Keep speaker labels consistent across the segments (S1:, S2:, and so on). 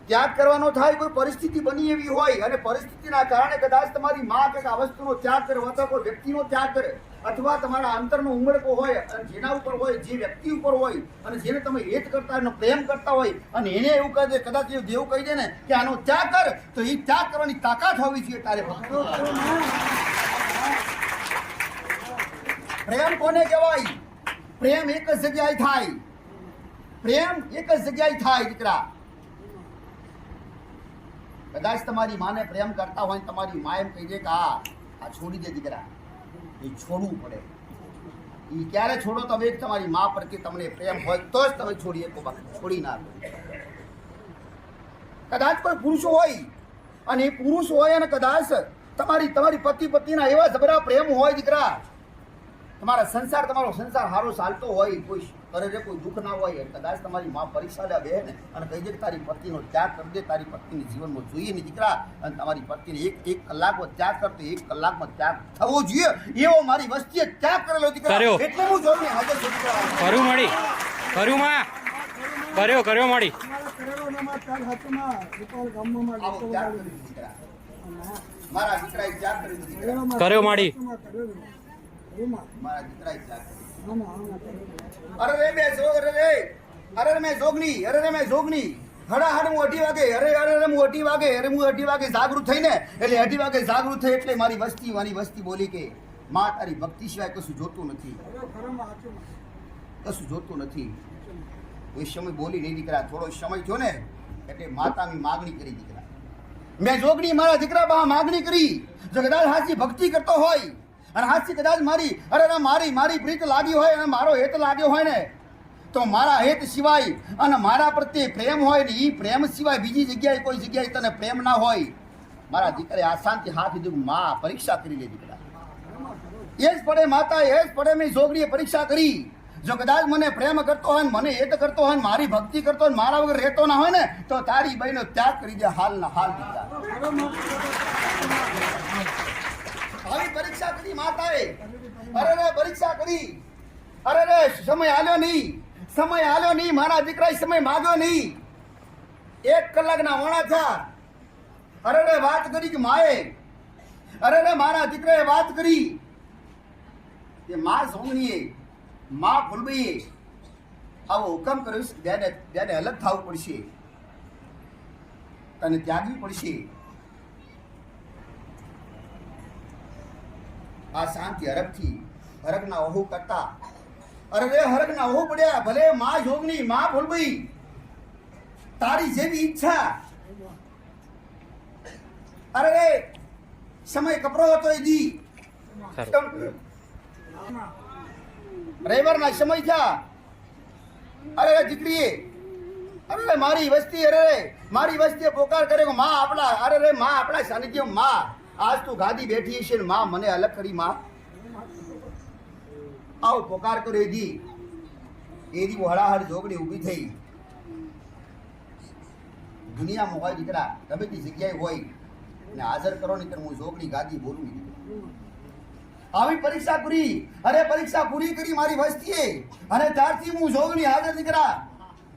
S1: ત્યાગ કરવાનો થાય, કોઈ પરિસ્થિતિ બની એવી હોય અને પરિસ્થિતિના કારણે કદાચ તમારી માં કંઈક આ વસ્તુનો ત્યાગ કરે અથવા કોઈ વ્યક્તિનો ત્યાગ કરે અથવા તમારા અંતરનો ઉમળકો હોય અને જેના ઉપર હોય, જે વ્યક્તિ ઉપર હોય અને જેને તમે હેત કરતા હોય, પ્રેમ કરતા હોય અને એને એવું કહે દે, કદાચ એ દેવ કહી દે ને કે આનો ત્યાગ કર, તો એ ત્યાગ કરવાની તાકાત હોવી જોઈએ તારે. પ્રેમ કોને કહેવાય? પ્રેમ એક જ જગ્યાએ થાય. પ્રેમ એક જ જગ્યાએ થાય દીકરા. કદાચ તમારી માને પ્રેમ કરતા હોય તમારી મા એમ કહી દે કે આ છોડી દે દીકરા, એ છોડવું પડે. એ ક્યારે છોડો તમે? તમારી મા પ્રત્યે તમને પ્રેમ હોય તો જ તમે છોડી શકો, બાકી છોડી ના શકો. કદાચ કોઈ પુરુષ હોય અને એ પુરુષ હોય અને કદાચ તમારી પતિ પત્નીના એવા જબરા પ્રેમ હોય દીકરા, તમારો સંસાર સારો ચાલતો હોય, કોઈ કરે કોઈ દુઃખ ના હોય, કદાચ તમારી માં પરીક્ષા લે બે ને અને કહી દે કે તારી પત્નીનો ત્યાગ કરી દે, તારી પત્નીને જીવનમાં જોઈએ ને દીકરા, અને તમારી પત્નીને એક કલાકમાં ત્યાગ કરતો, 1 કલાકમાં ત્યાગ થવો જોઈએ, એવો મારી વસ્તીએ ત્યાગ કરેલો દીકરા. એટલે હું જોઈને હાજર છું દીકરા.
S2: કર્યું મળી, કર્યું માં, કર્યો મળી.
S1: મારા દીકરાએ ત્યાગ કરી દીકરા.
S2: કર્યો મળી.
S1: મારા દીકરાએ ત્યાગ કરી. અરે રે મેં જોગની હડાહડ હું 2 વાગે હું 2 વાગે જાગૃત થઈને, એટલે 2 વાગે જાગૃત થઈ એટલે મારી વસ્તી બોલી કે માં તારી ભક્તિ સિવાય કશું જોતું નથી, કશું જોતું નથી. એ સમય બોલી નહીં દીકરા, થોડો સમય થયો ને એટલે માતાની માગણી કરી દીકરા. મેં જોગણી મારા દીકરા બા માગણી કરી, જો કદાચ હાથી ભક્તિ કરતો હોય અને હાથી કદાચ મારી પ્રીત લાગી હોય અને મારો હેત લાગ્યો હોય ને, તો મારા હેત સિવાય અને મારા પ્રત્યે પ્રેમ હોય ને, એ પ્રેમ સિવાય બીજી જગ્યાએ કોઈ જગ્યાએ તને પ્રેમ ના હોય, મારા દીકરે આસાનથી હાથ દીધું. માં પરીક્ષા કરી લે દીકરા. એ જ પડે માતા, એ જ પડે મેં જોગણીએ પરીક્ષા કરી. જો કદાચ મને પ્રેમ કરતો હોય ને, મને હેત કરતો હોય ને, મારી ભક્તિ કરતો હોય, મારા વગર રહેતો ના હોય ને, તો તારી બહેનો ત્યાગ કરી દે હાલના હાલ દીકરા. આવી પરીક્ષા કરી માતાએ. અરે પરીક્ષા કરી. અરે સમય આલ્યો નહીં, મારા દીકરાએ સમય માગ્યો નહીં. 1 કલાકના વણા થયા. અરે વાત કરી કે માએ, અરે મારા દીકરાએ વાત કરી કે માં સોમણીએ, માં ફૂલબઈએ આવો હુકમ કર્યો છે, ત્યારે અલગ થવું પડશે, તને ત્યાગવી પડશે. આ શાંતિ હરકના ઓહુ કરતા, હરકના ઓહુ પડ્યા. ભલે માં જોગણી, માં ફૂલબઈ, તારી જેવી ઈચ્છા. અરે સમય કપરો હતો એ દી રવિવારના સમય થયા. અરે દીકરીએ, મારી વસ્તીએ પોકાર કર્યો, માં આપણા સાનિધ્ય, માં આજ તું ગાદી બેઠી છે ને માં મને અલગ કરી, માં આવો પોકાર કર્યો. એદી હળાહળ જોગણી ઊભી થઈ. દુનિયામાં હોય દીકરા, ગમે તે જગ્યાએ હોય ને હાજર કરો ને હું જોગણી ગાદી બોલું નહીં. આવી પરીક્ષા પૂરી. પરીક્ષા પૂરી કરી મારી વસ્તીએ અને ત્યારથી હું જોગણી હાજર દીકરા.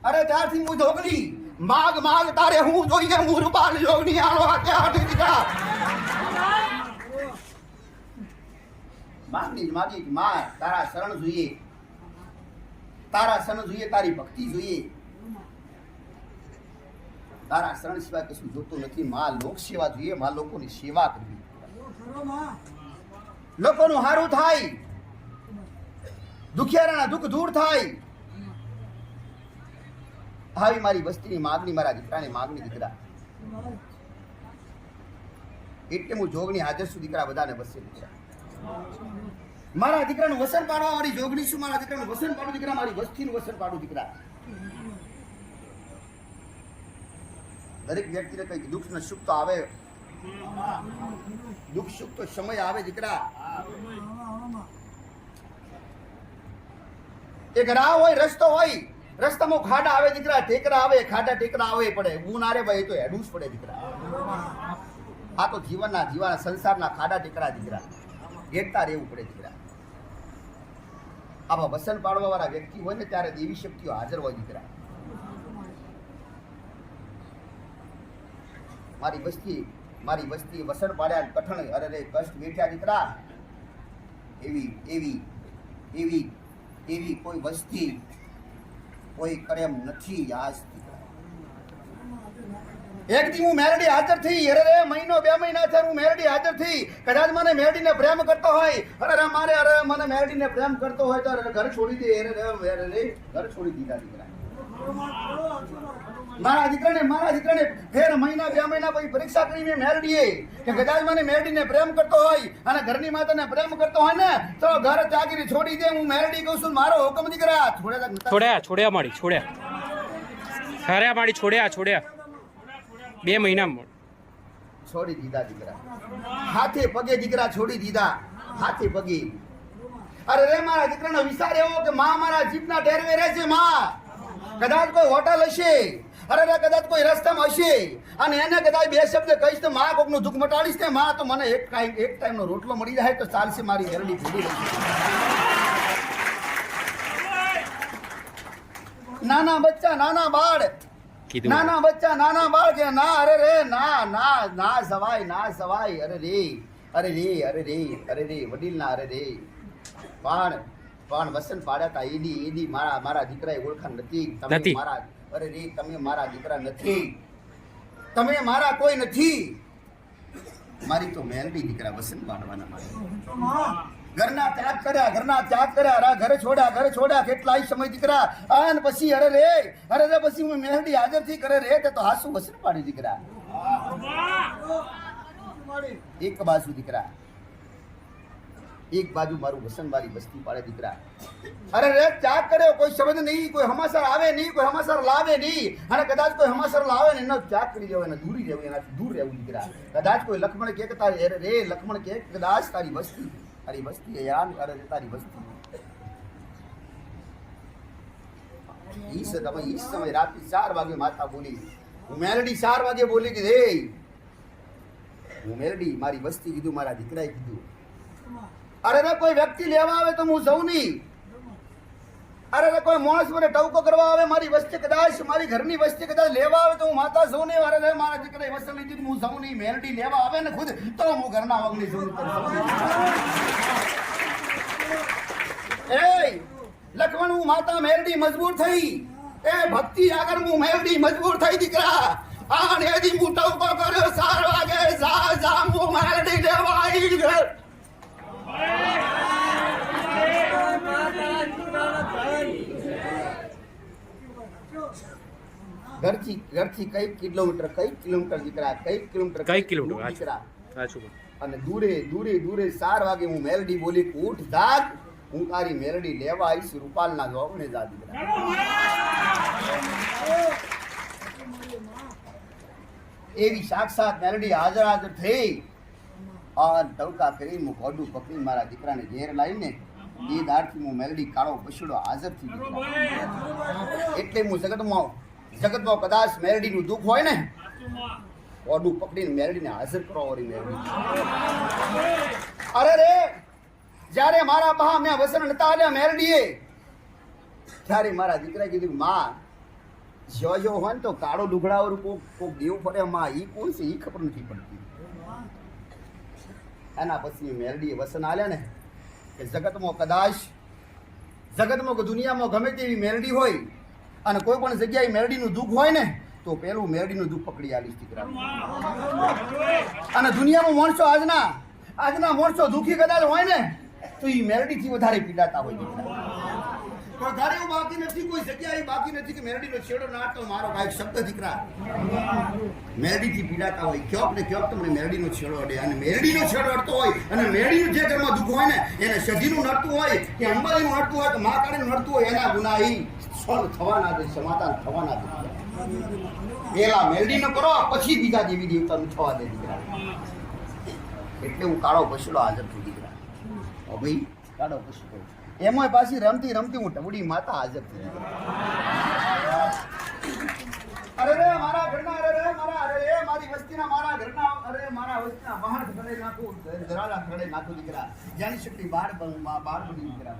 S1: ત્યારથી હું જોગણી માગ તારે હું જોઈએ, હું રૂપાલ જોગણી આલો દીકરા. માગી માં તારા શરણ જોઈએ, તારી ભક્તિ જોઈએ, તારા શરણ સિવાય કશું જોતું નથી. માં લોક સેવા જોઈએ, માં લોકોની સેવા કરવી, લોકોનું સારું થાય, દુખિયારાના દુઃખ દૂર થાય. આવી મારી વસ્તીની માગણી, મારા દીકરાની માગણી દીકરા. એટલે હું જોગણી હાજર છું દીકરા, બધાને વસે દીકરા. મારા દીકરાનું વસન પાડવા વાળી જોગણી છું, મારા દીકરાનું વસન પાડું દીકરા, મારી વસ્તીનું વસન પાડું દીકરા. દરેક વ્યક્તિને કઈક દુઃખ ને સુખ તો આવે, દુઃખ સુખ તો સમય આવે દીકરા. એક રાહ હોય, રસ્તો હોય, રસ્તામાં ખાડા આવે દીકરા, ટેકરા આવે, ખાડા ટેકરા આવે પડે. હું ના રે ભાઈ, તો હેડવું જ પડે દીકરા. આ તો જીવનના સંસારના ખાડા ટેકરા દીકરા, હેડતા રહેવું પડે દીકરા. આવા વસન પાડવા વાળા વ્યક્તિ હોય ને ત્યારે દેવી શક્તિઓ હાજર હોય દીકરા. મારી વસ્તી વસણ પાડ્યા કઠણ અરે રે કષ્ટ વેઠ્યા દીકરા એવી કોઈ વસ્તી કોઈ કરે એમ નથી આજ દીકરા એક દી હું મેરડી હાજર થઈ અરે રે મહિનો 2 મહિના થયા હું મેરડી હાજર થઈ કદાચ મને મેરડીને પ્રેમ કરતો હોય અરે મને મેરડીને પ્રેમ કરતો હોય તો ઘર છોડી દે અરે ઘર છોડી દીધા દીકરા મારા દીકરાને ફેર મહિના 2 મહિના પછી પરીક્ષા કરી મેં મેરડીએ કે કદાચ મને મેરડીને પ્રેમ કરતો હોય અને ઘરની માતાને પ્રેમ કરતો હોય ને તો ઘર ચાકરી છોડી દે હું મેરડી કહું છું મારો હુકમ દીકરા
S2: છોડ્યા માડી છોડ્યા 2 મહિના
S1: છોડી દીધા દીકરા હાથે પગે દીકરા છોડી દીધા હાથે પગે અરે રે મારા દીકરાનો વિચાર એવો કે માં મારા જીભના ટેરવે રહે છે માં કદાચ કોઈ હોટલ હશે અરે કદાચ કોઈ રસ્તામાં હશે અને એને કદાચ 2 શબ્દ કહીશ તો માં કોકનું દુઃખ મટાડીશ ને માં તો મને એક ટાઈમનો રોટલો મળી જાય તો ચાલશે મારી મેરડી ભૂલી રહી નાના બચ્ચા નાના બાળ કે ના અરે રે ના સવાય અરે રે વડીલ ના અરે રે પણ વસન પાડ્યા તા એદી મારા દીકરાએ ઓળખાણ નથી તમે મારા અરે રે તમે મારા દીકરા નથી તમે મારા કોઈ નથી મારી તો મેરડી દીકરા વસન પાડવાના માટે ઘરના ત્યાગ કર્યા ઘર છોડ્યા કેટલાય સમય દીકરા અને પછી અરે રે પછી હું મેરડી હાજર થી કરે રે તો હાસુ વસન પાડી દીકરા એક બાજુ મારું વસન મારી બસ્તી પાડે દીકરા અરે રે ત્યાગ કર્યો કોઈ શબ્દ નહીં કોઈ હમાસર આવે નહીં કોઈ હમાસર લાવે નહીં અને કદાચ કોઈ હમાસર લાવે ને એનો ત્યાગ કરી દેવો એને દૂરી રહેવું એનાથી દૂર રહેવું દીકરા કદાચ કોઈ લક્ષ્મણ કે તારી અરે રે લક્ષ્મણ કે કદાચ તારી બસ્તી યાર અરે તારી બસ્તી ઈ સમય રાત્રે 4 વાગે માતા બોલી હું મેરડી 4 વાગે બોલી કે રે હું મેરડી મારી બસ્તી કીધું મારા દીકરાએ કીધું અરે કોઈ વ્યક્તિ લેવા આવે તો હું જઉં નહીં અરે કોઈ માણસ મને ટવકો કરવા આવે મારી વસ્તી કદાચ મારી ઘરની વસ્તી કદાચ લેવા આવે તો હું માતા જઉં નહીં અરે મારા દીકરાએ વસ્તુ લીધી હું જઉં નહીં મેરડી લેવા આવે ને ખુદ તો હું ઘરના વગલી જઉં એ લખમણ હું માતા મેરડી મજબૂર થઈ એ ભક્તિ આગળ હું મેરડી મજબૂર થઈ દીકરા આ નેદી હું ટવકો કર્યો 4 વાગે જા હું મેરડી લેવા આવી ઘર ઘરથી કઈ કિલોમીટર દીકરા કઈ કિલોમીટર દીકરા અને દૂરે 4 વાગે હું મેરડી બોલી ઉઠ જાગ હું તારી મેરડી લેવા આવીશ રૂપાલના જોગણે જા દીકરા એવી સાક્ષાત મેરડી હાજર થઈ આ ટવકા કરી હું ઘોડું પકડી મારા દીકરાને ઘેર લાવીને એ દાડથી હું મેરડી કાળો પછડો હાજર થઈ એટલે હું જગતમાં કદાચ મેરડીનું દુઃખ હોય ને ઓડું પકડીને મેરડીને હાજર કરો ઓરી મેરડી અરે રે જ્યારે મારા બા મેં વસન નતા આલ્યા મેરડીએ ત્યારે મારા દીકરાએ કીધું માં જો હોય ને તો કાળો લુગડાવાળું કોક દેવ ફરે માં ઈ કોણ છે ઈ ખબર નથી પડતી એના પછી મેરડીએ વસન આલ્યા ને કે જગતમાં દુનિયામાં ગમે તેવી મેરડી હોય અને કોઈ પણ જગ્યાએ મેરડીનું દુઃખ હોય ને તો પેલું મેરડીનું દુઃખ પકડી આલીશ દીકરા અને દુનિયામાં માણસો આજના માણસો દુઃખી કદાચ હોય ને તો એ મેરડીથી વધારે પીડાતા હોય દીકરા કોઈ ઘરે એવું બાકી નથી કોઈ જગ્યાએ બાકી નથી કે મેરડીનો છેડો નાટો મારો કાંઈક શબ્દ દીકરા મેરડીથી પીડાતા હોય ક્યોક તમને મેરડીનો છેડો અડે અને મેરડીનો છેડો અડતો હોય અને મેરડીનું જે ઘરમાં દુઃખ હોય ને એને સજીનું નડતું હોય કે અંબાલીનું નડતું હોય કે મહાકાળીનું નડતું હોય એના ગુના સોલ્વ થવાના દે સમાધાન થવાના દે પેલા મેરડી ન કરો પછી બીજા દેવી દેવતાનું થવા દે દીકરા એટલે હું કાળો પછડો હાજર છું દીકરા ભાઈ કાળો પછડો એમાં પાછી રમતી હું ટબડી માતા હાજર થઈ અરે મારા ઘરના મારી વસ્તીના મારા ઘરના મારા વસ્તીના બહાર ખડે નાખું ધરાલા ખડે નાખું દીકરા જ્યાંની શક્તિ બાર બની દીકરા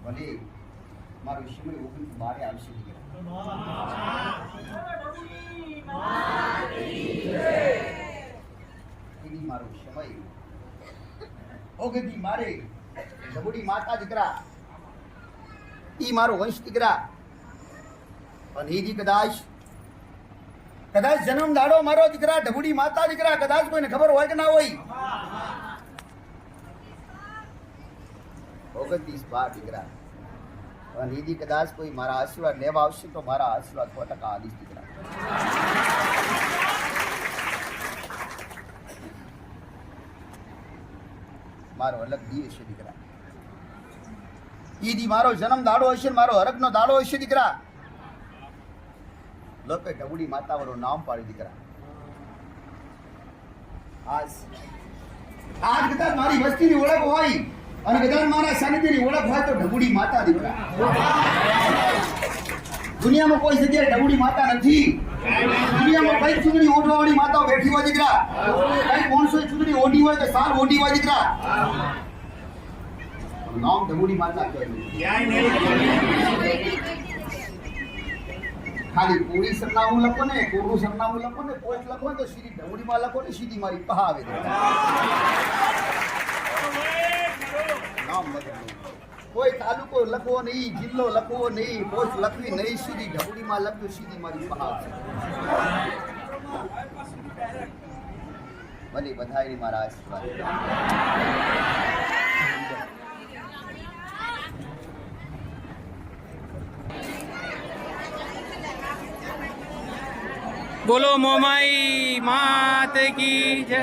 S1: ભલે મારો સમય 1912 આવશે દીકરા. એની મારો સમય ઓગતી મારે ઢબુડી માતા દીકરા ઈ મારો વંશ દીકરા. અને ઈ કદાચ જન્મ દાડો મારો દીકરા ઢબુડી માતા દીકરા કદાચ કોઈને ખબર હોય કે ના હોય. 29 દીકરા. અને ઈ કદાચ કોઈ મારા આશીર્વાદ લેવા આવશે તો મારા આશીર્વાદ 100% આલીશ દીકરા. મારો અલગ દી હશે દીકરા. ઈ દી મારો જન્મ દાડો હશે ને મારો હરકનો દાડો હશે દીકરા. લોકો ઢબુડી માતા વાળું નામ પાડી દીકરા. આજ કદાચ મારી વસ્તીની ઓળખ હોય અને કદાચ મારા સાનિધ્યની ઓળખ હોય તો ઢબુડી માતા દીકરા. દુનિયામાં કોઈ જગ્યાએ ઢબુડી માતા નથી. દુનિયામાં કઈ ચૂંટણી ઓઢવાવાળી માતાઓ બેઠી હોય દીકરા. કઈ 500 ચૂંટણી ઓઢી હોય કે સાલ ઓઢી હોય દીકરા. નામ ઢબુડી માતા કહેવાય. ખાલી પૂરી સરનામું લખો ને કોરું સરનામું લખો ને પોસ્ટ લખો ને તો સીધી ઢબુડીમાં લખો ને સીધી મારી પહા આવે નામ લખો. કોઈ તાલુકો લખવો નહીં, જિલ્લો લખવો નહીં, પોસ્ટ લખવી નહીં, સીધી ઢબુડીમાં લખજો સીધી મારી પહા આવે. ભલે બધાયની મારા આશીર્વાદ.
S2: બોલો મોમાઈ માત કી જય.